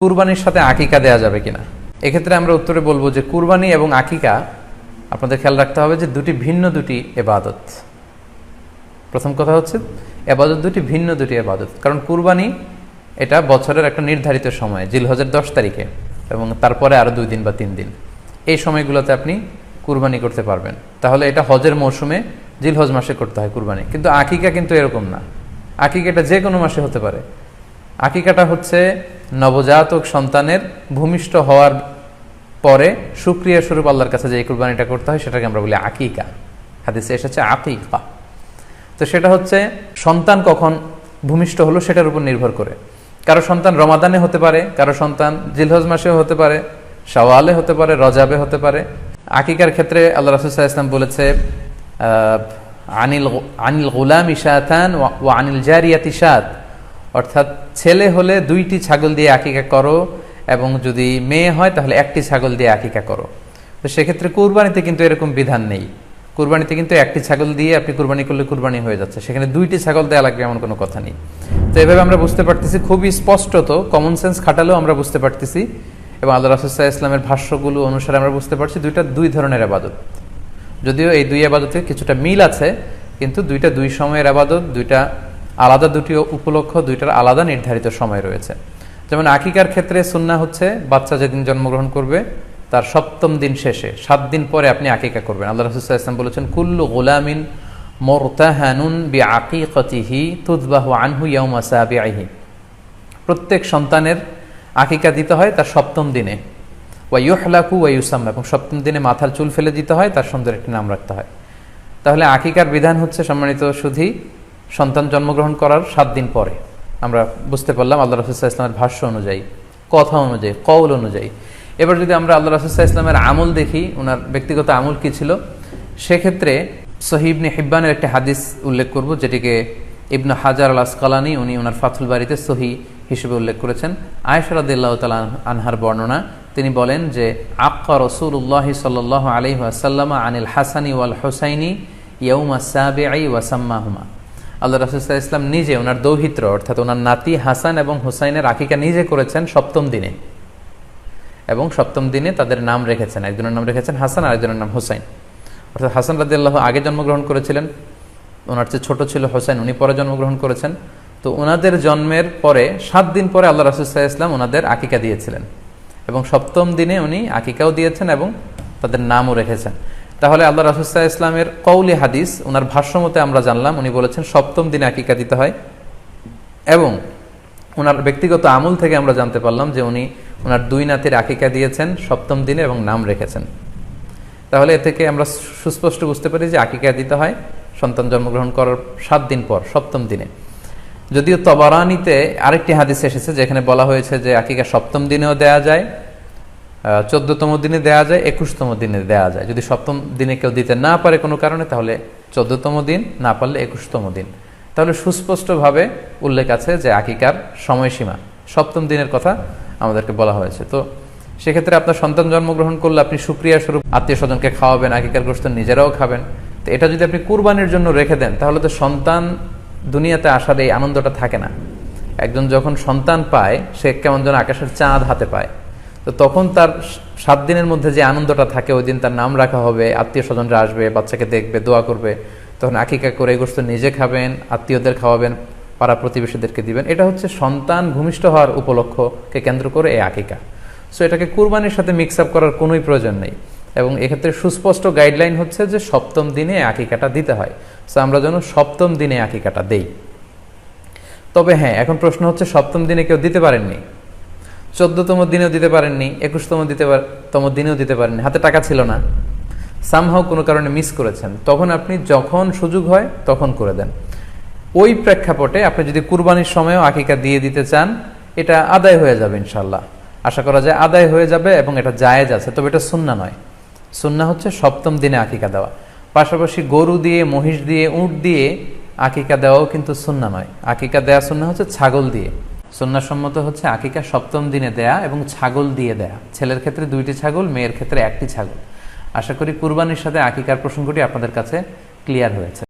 কুরবানির সাথে আকিকা দেয়া যাবে কিনা, এক্ষেত্রে আমরা উত্তরে বলবো যে কুরবানি এবং আকিকা আপনাদের খেয়াল রাখতে হবে যে ভিন্ন দুটি ইবাদত। প্রথম কথা হচ্ছে ইবাদত ভিন্ন দুটি ইবাদত, কারণ কুরবানি এটা বছরের একটা নির্ধারিত সময়, জিলহজের 10 তারিখে এবং তারপরে আরো 2 দিন বা 3 দিন, এই সময়গুলোতে আপনি কুরবানি করতে পারবেন। তাহলে এটা হজের মৌসুমে জিলহজ মাসে করতে হয় কুরবানি, কিন্তু আকিকা কিন্তু এরকম না। আকিকাটা যে কোনো মাসে হতে পারে। আকিকাটা হচ্ছে নবজাতক সন্তানের ভূমিষ্ঠ হওয়ার পরে শুকরিয়া স্বরূপ আল্লাহর কাছে যে কুরবানিটা করতে হয় সেটাকে আমরা বলি আকিকা। হাদিসে এসেছে আকিকা। তো সেটা হচ্ছে সন্তান কখন ভূমিষ্ঠ হলো সেটার উপর নির্ভর করে। কারো সন্তান রমাদানে হতে পারে, কারো সন্তান জিলহজ মাসেও হতে পারে, শাওয়ালে হতে পারে, রজাবে হতে পারে। আকিকার ক্ষেত্রে আল্লাহ রাসূল সাল্লাল্লাহু আলাইহি ওয়াসাল্লাম বলেছে আনিল গুলামি শাতান ওয়া আনিল জারিয়াতি শাত, অর্থাৎ ছেলে হলে 2টি ছাগল দিয়ে আকিকা করো এবং যদি মেয়ে হয় তাহলে 1টি ছাগল দিয়ে আকিকা করো। তো সেক্ষেত্রে কুরবানিতে কিন্তু এরকম বিধান নেই। কুরবানিতে কিন্তু 1টি ছাগল দিয়ে আপনি কুরবানি করলে কুরবানি হয়ে যাচ্ছে, সেখানে 2টি ছাগল দেওয়া লাগবে এমন কোনো কথা নেই। তো এভাবে আমরা বুঝতে পারতেছি, খুবই স্পষ্টত কমন সেন্স খাটালেও আমরা বুঝতে পারতেছি এবং আল্লাহ রাসূল সাল্লাল্লাহু আলাইহি ওয়াসাল্লামের ভাষ্যগুলো অনুসারে আমরা বুঝতে পারছি দুইটা 2 ধরনের ইবাদত। যদিও এই 2 ইবাদতে কিছুটা মিল আছে, কিন্তু দুইটা 2 সময়ের ইবাদত, দুইটা আলাদা, দুটি উপলক্ষ, দুইটার আলাদা নির্ধারিত সময় রয়েছে। যেমন আকিকার ক্ষেত্রে সুন্নাহ হচ্ছে বাচ্চা যেদিন জন্মগ্রহণ করবে তার 7ম দিন শেষে 7 দিন পরে আপনি আকিকা করবেন। আল্লাহ রাসূল সাল্লাল্লাহু আলাইহি ওয়াসাল্লাম বলেছেন কুল্লু গুলামিন মুরতাহানুন বিআকিকাতিহি তুযবাহু আনহু ইয়াওমা সাবিহি, প্রত্যেক সন্তানের আকিকা দিতে হয় তার 7ম দিনে, ওয়া ইউহলাকু ওয়া ইউসাম্মা, এবং 7ম দিনে মাথার চুল ফেলে দিতে হয়, তার সুন্দর একটি নাম রাখতে হয়। তাহলে আকিকার বিধান হচ্ছে সম্মানিত সুধী সন্তান জন্মগ্রহণ করার 7 দিন পরে। আমরা বুঝতে পারলাম আল্লাহ রাসূল সাল্লাল্লাহু আলাইহি ওয়াসাল্লামের ভাষ্য অনুযায়ী, কথা অনুযায়ী, কওল অনুযায়ী। এবার যদি আমরা আল্লাহ রাসূল সাল্লাল্লাহু আলাইহি ওয়াসাল্লামের আমল দেখি, ওনার ব্যক্তিগত আমল কি ছিল, সেক্ষেত্রে সহিহ ইবনে হিব্বানের একটি হাদিস উল্লেখ করব, যেটিকে ইবনে হাজার আল আসকালানি উনি ওনার ফাথুল বারিতে সহিহ হিসেবে উল্লেখ করেছেন। আয়েশা রাদিয়াল্লাহু তাআলা আনহার বর্ণনা, তিনি বলেন যে আক্কা রাসূলুল্লাহ সাল্লাল্লাহু আলাইহি ওয়াসাল্লাম আনিল হাসানি ওয়াল হুসাইনি ইয়াউমা সাবিঈ ওয়া সাম্মাহুমা। আল্লাহ রাসূল সাল্লাল্লাহু আলাইহি ওয়াসাল্লাম নিজে ওনার দৌহিত্র অর্থাৎ ওনার নাতি হাসান এবং হুসাইনের আকিকা নিজে করেছেন 7ম দিনে, এবং 7ম দিনে তাদের নাম রেখেছেন। একজনের নাম রেখেছেন হাসান, আরেকজনের নাম হুসাইন। অর্থাৎ হাসান রাদিয়াল্লাহু আগে জন্মগ্রহণ করেছিলেন, ওনার চেয়ে ছোট ছিল হুসাইন, উনি পরে জন্মগ্রহণ করেছেন। তো ওনাদের জন্মের পরে 7 দিন পরে আল্লাহ রাসূল সাল্লাল্লাহু আলাইহি ওয়াসাল্লাম ওনাদের আকিকা দিয়েছিলেন, এবং 7ম দিনে উনি আকিকাও দিয়েছেন এবং তাদের নামও রেখেছেন। তাহলে আল্লাহ রাসূল সাল্লাল্লাহু আলাইহি ওয়াসাল্লামের কওলি হাদিস, ওনার ভাষ্য মতে আমরা জানলাম উনি বলেছেন 7ম দিনে আকিকা দিতে হয়, এবং ওনার ব্যক্তিগত আমল থেকে আমরা জানতে পারলাম যে উনি ওনার 2 নাতির আকিকা দিয়েছেন 7ম দিনে এবং নাম রেখেছেন। তাহলে এ থেকে আমরা সুস্পষ্ট বুঝতে পারি যে আকিকা দিতে হয় সন্তান জন্মগ্রহণ করার 7 দিন পর, 7ম দিনে। যদিও তবারানিতে আরেকটি হাদিস এসেছে যেখানে বলা হয়েছে যে আকিকা 7ম দিনেও দেয়া যায়, 14তম দিনে দেয়া যায়, 21তম দিনে দেয়া যায়। যদি 7ম দিনে কেউ দিতে না পারে কোনো কারণে, তাহলে 14তম দিন, না পারলে 21তম দিন। তাহলে সুস্পষ্টভাবে উল্লেখ আছে যে আকিকার সময়সীমা 7ম দিনের কথা আমাদেরকে বলা হয়েছে। তো সেক্ষেত্রে আপনার সন্তান জন্মগ্রহণ করলে আপনি শুকরিয়া স্বরূপ আত্মীয় স্বজনকে খাওয়াবেন, আকিকার গোশত নিজেরাও খাবেন। তো এটা যদি আপনি কুরবানির জন্য রেখে দেন তাহলে তো সন্তান দুনিয়াতে আসার এই আনন্দটা থাকে না। একজন যখন সন্তান পায় সে কেমন যেন আকাশের চাঁদ হাতে পায়। তো তখন তার 7 দিনের মধ্যে যে আনন্দটা থাকে, ওই দিন তার নাম রাখা হবে, আত্মীয় স্বজনরা আসবে, বাচ্চাকে দেখবে, দোয়া করবে, তখন আকিকা করে গোশত নিজে খাবেন, আত্মীয়দের খাওয়াবেন, পাড়া প্রতিবেশীদেরকে দিবেন। এটা হচ্ছে সন্তান ভূমিষ্ঠ হওয়ার উপলক্ষকে কেন্দ্র করে এই আকিকা। সো এটাকে কুরবানির সাথে মিক্স আপ করার কোনোই প্রয়োজন নেই, এবং এক্ষেত্রে সুস্পষ্ট গাইডলাইন হচ্ছে যে 7ম দিনে আকিকাটা দিতে হয়। সো আমরা যেন 7ম দিনে আকিকাটা দেই। তবে হ্যাঁ, এখন প্রশ্ন হচ্ছে 7ম দিনে কেউ দিতে পারেননি, 14তম দিনেও দিতে পারেননি, 21তম দিনেও দিতে পারেননি, হাতে টাকা ছিল না, সামহাও কোনো কারণে মিস করেছেন, তখন আপনি যখন সুযোগ হয় তখন করে দেন। ওই প্রেক্ষাপটে আপনি যদি কুরবানির সময়ও আকিকা দিয়ে দিতে চান, এটা আদায় হয়ে যাবে ইনশাআল্লাহ। আশা করা যায় আদায় হয়ে যাবে, এবং এটা জায়েজ আছে। তবে এটা সুন্নাহ নয়। সুন্নাহ হচ্ছে 7ম দিনে আকিকা দেওয়া। পাশাপাশি গরু দিয়ে, মহিষ দিয়ে, উট দিয়ে আকিকা দেওয়াও কিন্তু সুন্নাহ নয়। আকিকা দেয়া সুন্নাহ হচ্ছে ছাগল দিয়ে। সুন্নাহ সম্মত হচ্ছে আকিকা 7ম দিনে দেয়া এবং ছাগল দিয়ে দেয়া। ছেলের ক্ষেত্রে 2টি ছাগল, মেয়ের ক্ষেত্রে 1টি ছাগল। আশা করি কুরবানির সাথে আকিকার প্রসঙ্গটি আপনাদের কাছে ক্লিয়ার হয়েছে।